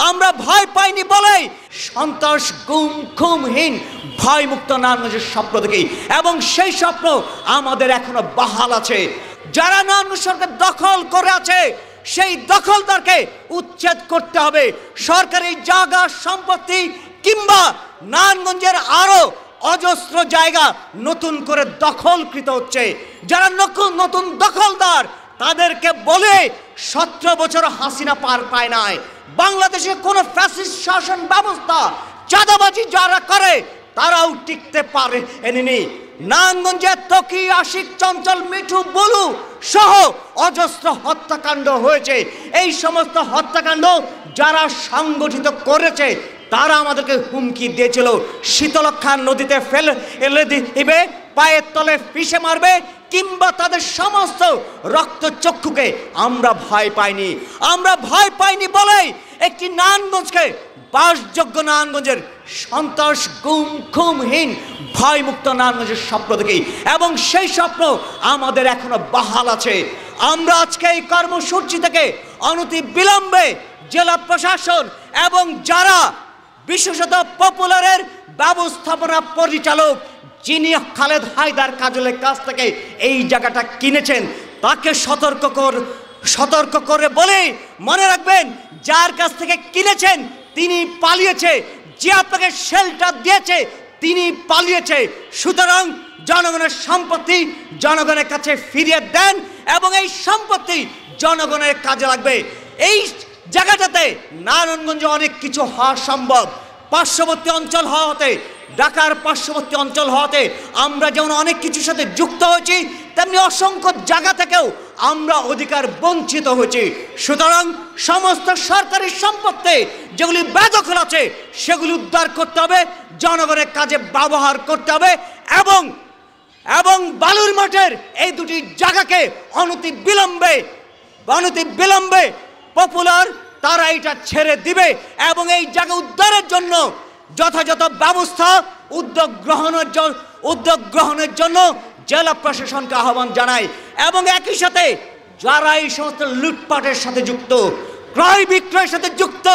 আমরা ভয় পাইনি বলে সন্ত্রাস গুম খুমহীন ভয়মুক্ত নারায়ণগঞ্জের স্বপ্ন দেখি এবং সেই স্বপ্ন আমাদের এখনো বহাল আছে। যারা নারায়ণগঞ্জ সরকার দখল করে আছে সেই দখলদারকে উচ্ছেদ করতে হবে। সরকারি জায়গা সম্পত্তি কিংবা নারায়ণগঞ্জের আরো অজস্র জায়গা নতুন করে দখলকৃত হচ্ছে। যারা নতুন দখলদার তাদেরকে বলে 17 বছর হাসিনা পার পায় নাই। বাংলাদেশে কোনো ফ্যাসিস্ট শাসন ব্যবস্থা চাঁদাবাজি যারা করে তারাও টিকতে পারেনি। নারায়ণগঞ্জে তকি আশিক চঞ্চল মিঠু বলু সহ অজস্র হত্যাকাণ্ড হয়েছে। এই সমস্ত হত্যাকাণ্ড যারা সংগঠিত করেছে তারা আমাদেরকে হুমকি দিয়েছিল শীতলক্ষা নদীতে ফেলে দিবে, পায়ের তলে পিষে মারবে কিংবা তাদের সমস্ত রক্তচক্ষুকে আমরা ভয় পাইনি। আমরা ভয় পাইনি বলেই একটি নারায়ণগঞ্জকে বাসযোগ্য নারায়ণগঞ্জের সন্ত্রাস গুম খুমহীন ভয়মুক্ত নারায়ণগঞ্জের স্বপ্ন দেখি এবং সেই স্বপ্ন আমাদের এখনো বহাল আছে। আমরা আজকে এই কর্মসূচি থেকে অনতি বিলম্বে জেলা প্রশাসন এবং যারা বিশেষত পপুলারের ব্যবস্থাপনা পরিচালক যিনি খালেদ হায়দার কাজলের কাছ থেকে এই জায়গাটা কিনেছেন তাকে সতর্ক করে বলে মনে রাখবেন, যার কাছ থেকে কিনেছেন তিনি পালিয়েছে, যে আপনাকে শেল্টার দিয়েছে তিনি পালিয়েছে। সুতরাং জনগণের সম্পত্তি জনগণের কাছে ফিরিয়ে দেন এবং এই সম্পত্তি জনগণের কাজে লাগবে। এই জায়গাটাতে নারায়ণগঞ্জে অনেক কিছু হওয়া সম্ভব। পার্শ্ববর্তী অঞ্চল হওয়াতে, ঢাকার পার্শ্ববর্তী অঞ্চল হওয়াতে আমরা যেমন অনেক কিছুর সাথে যুক্ত হয়েছি তেমনি অসংখ্য জায়গা থেকেও আমরা অধিকার বঞ্চিত হয়েছি। সুতরাং সমস্ত সরকারি সম্পত্তি যেগুলি বেদখল আছে সেগুলি উদ্ধার করতে হবে, জনগণের কাজে ব্যবহার করতে হবে এবং বালুর মাঠের এই দুটি জায়গাকে অনতি বিলম্বে পপুলার তারা এটা ছেড়ে দিবে এবং এই জায়গা উদ্ধারের জন্য যথাযথ ব্যবস্থা উদ্যোগ গ্রহণের জন্য জেলা প্রশাসনকে আহ্বান জানাই। এবং একই সাথে যারা এই সমস্ত লুটপাটের সাথে যুক্ত, ক্রয় বিক্রয়ের সাথে যুক্ত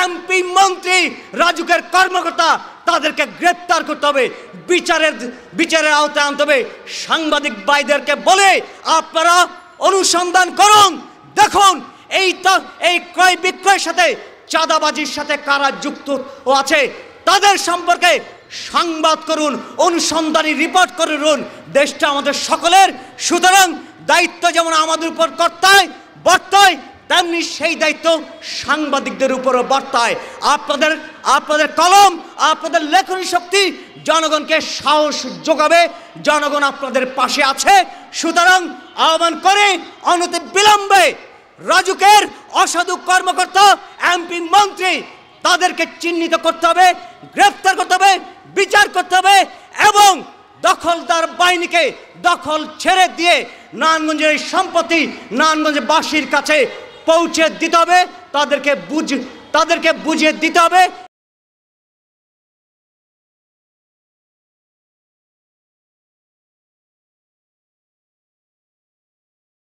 এমপি মন্ত্রী রাজুকের কর্মকর্তা তাদেরকে গ্রেপ্তার করতে হবে, বিচারের আওতায় আনতে হবে। সাংবাদিক ভাইদেরকে বলে আপনারা অনুসন্ধান করুন, দেখুন এই ক্রয় বিক্রয়ের সাথে চাঁদাবাজির সাথে কারা যুক্ত আছে তাদের সম্পর্কে সংবাদ করুন, অনুসন্ধানী রিপোর্ট করুন। দেশটা আমাদের সকলের, সুতরাং দায়িত্ব যেমন আমাদের উপর বর্তায় তেমনি সেই দায়িত্ব সাংবাদিকদের উপরও বর্তায়। আপনাদের কলম, আপনাদের লেখনী শক্তি জনগণকে সাহস যোগাবে, জনগণ আপনাদের পাশে আছে। সুতরাং আহ্বান করে অনতি বিলম্বে রাজুকের অসাধু কর্মকর্তা এমপি মন্ত্রী তাদেরকে চিহ্নিত করতে হবে, গ্রেফতার করতে হবে, বিচার করতে হবে এবং দখলদার বাহিনীকে দখল ছেড়ে দিয়ে নারায়ণগঞ্জের এই সম্পত্তি নারায়ণগঞ্জবাসীর কাছে পৌঁছে দিতে হবে, তাদেরকে বুঝিয়ে দিতে হবে।